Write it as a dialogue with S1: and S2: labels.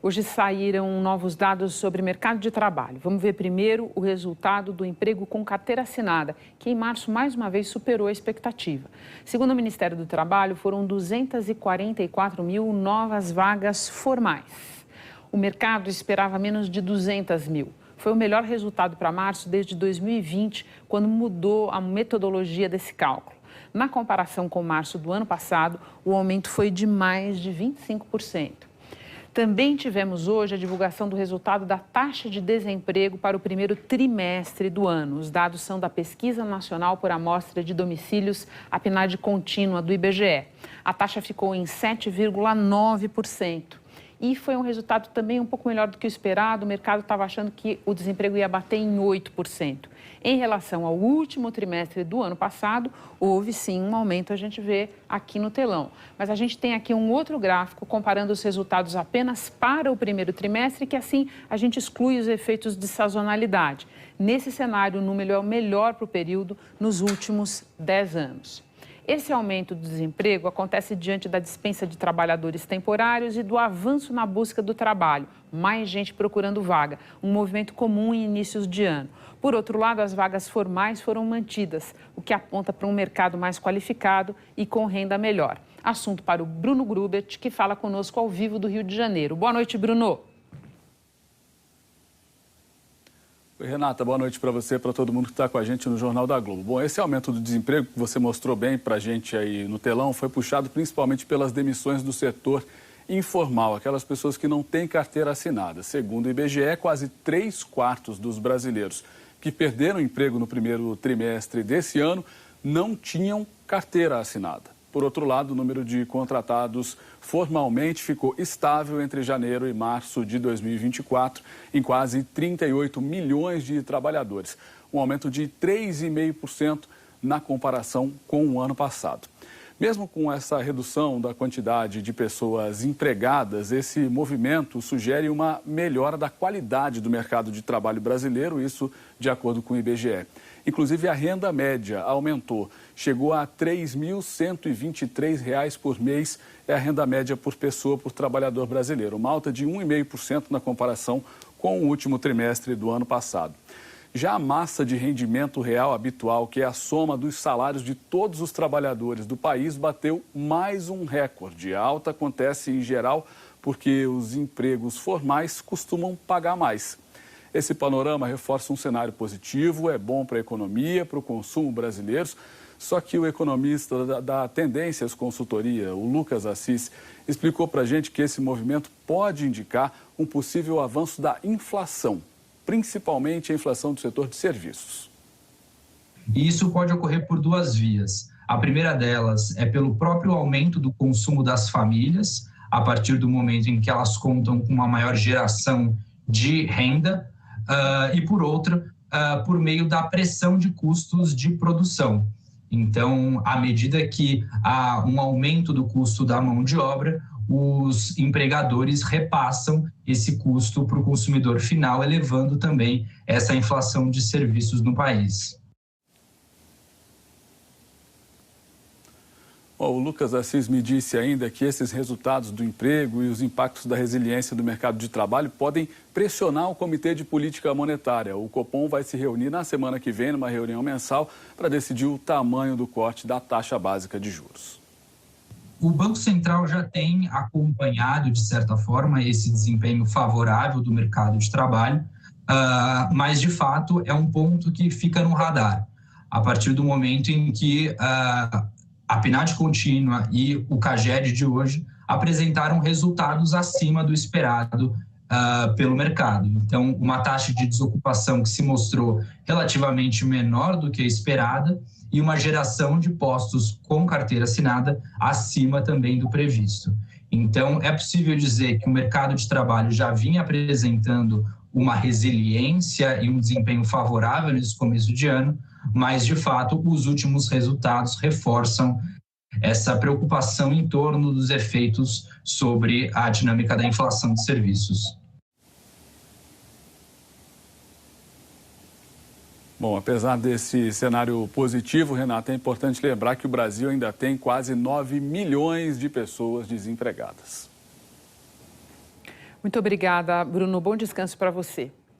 S1: Hoje saíram novos dados sobre mercado de trabalho. Vamos ver primeiro o resultado do emprego com carteira assinada, que em março mais uma vez superou a expectativa. Segundo o Ministério do Trabalho, foram 244 mil novas vagas formais. O mercado esperava menos de 200 mil. Foi o melhor resultado para março desde 2020, quando mudou a metodologia desse cálculo. Na comparação com março do ano passado, o aumento foi de mais de 25%. Também tivemos hoje a divulgação do resultado da taxa de desemprego para o primeiro trimestre do ano. Os dados são da Pesquisa Nacional por Amostra de Domicílios, a PNAD contínua do IBGE. A taxa ficou em 7,9%. E foi um resultado também um pouco melhor do que o esperado. O mercado estava achando que o desemprego ia bater em 8%. Em relação ao último trimestre do ano passado, houve sim um aumento, a gente vê aqui no telão. Mas a gente tem aqui um outro gráfico comparando os resultados apenas para o primeiro trimestre, que assim a gente exclui os efeitos de sazonalidade. Nesse cenário, o número é o melhor para o período nos últimos 10 anos. Esse aumento do desemprego acontece diante da dispensa de trabalhadores temporários e do avanço na busca do trabalho. Mais gente procurando vaga, um movimento comum em inícios de ano. Por outro lado, as vagas formais foram mantidas, o que aponta para um mercado mais qualificado e com renda melhor. Assunto para o Bruno Grubert, que fala conosco ao vivo do Rio de Janeiro. Boa noite, Bruno.
S2: Oi, Renata, boa noite para você e para todo mundo que está com a gente no Jornal da Globo. Bom, esse aumento do desemprego que você mostrou bem para a gente aí no telão foi puxado principalmente pelas demissões do setor informal, aquelas pessoas que não têm carteira assinada. Segundo o IBGE, quase 3/4 dos brasileiros que perderam emprego no primeiro trimestre desse ano não tinham carteira assinada. Por outro lado, o número de contratados formalmente ficou estável entre janeiro e março de 2024, em quase 38 milhões de trabalhadores, um aumento de 3,5% na comparação com o ano passado. Mesmo com essa redução da quantidade de pessoas empregadas, esse movimento sugere uma melhora da qualidade do mercado de trabalho brasileiro, isso de acordo com o IBGE. Inclusive, a renda média aumentou, chegou a R$ 3.123 por mês, é a renda média por pessoa, por trabalhador brasileiro, uma alta de 1,5% na comparação com o último trimestre do ano passado. Já a massa de rendimento real habitual, que é a soma dos salários de todos os trabalhadores do país, bateu mais um recorde. A alta acontece, em geral, porque os empregos formais costumam pagar mais. Esse panorama reforça um cenário positivo, é bom para a economia, para o consumo brasileiro. Só que o economista da Tendências Consultoria, o Lucas Assis, explicou para a gente que esse movimento pode indicar um possível avanço da inflação, principalmente a inflação do setor de serviços.
S3: E isso pode ocorrer por duas vias. A primeira delas é pelo próprio aumento do consumo das famílias, a partir do momento em que elas contam com uma maior geração de renda, e por outra, por meio da pressão de custos de produção. Então, à medida que há um aumento do custo da mão de obra, os empregadores repassam esse custo para o consumidor final, elevando também essa inflação de serviços no país.
S2: O Lucas Assis me disse ainda que esses resultados do emprego e os impactos da resiliência do mercado de trabalho podem pressionar o Comitê de Política Monetária. O Copom vai se reunir na semana que vem, numa reunião mensal, para decidir o tamanho do corte da taxa básica de juros.
S3: O Banco Central já tem acompanhado, de certa forma, esse desempenho favorável do mercado de trabalho, mas, de fato, é um ponto que fica no radar. A partir do momento em que a PNAD contínua e o CAGED de hoje apresentaram resultados acima do esperado pelo mercado. Então, uma taxa de desocupação que se mostrou relativamente menor do que a esperada e uma geração de postos com carteira assinada acima também do previsto. Então, é possível dizer que o mercado de trabalho já vinha apresentando uma resiliência e um desempenho favorável nesse começo de ano, mas, de fato, os últimos resultados reforçam essa preocupação em torno dos efeitos sobre a dinâmica da inflação de serviços.
S2: Bom, apesar desse cenário positivo, Renata, é importante lembrar que o Brasil ainda tem quase 9 milhões de pessoas desempregadas.
S1: Muito obrigada, Bruno. Bom descanso para você.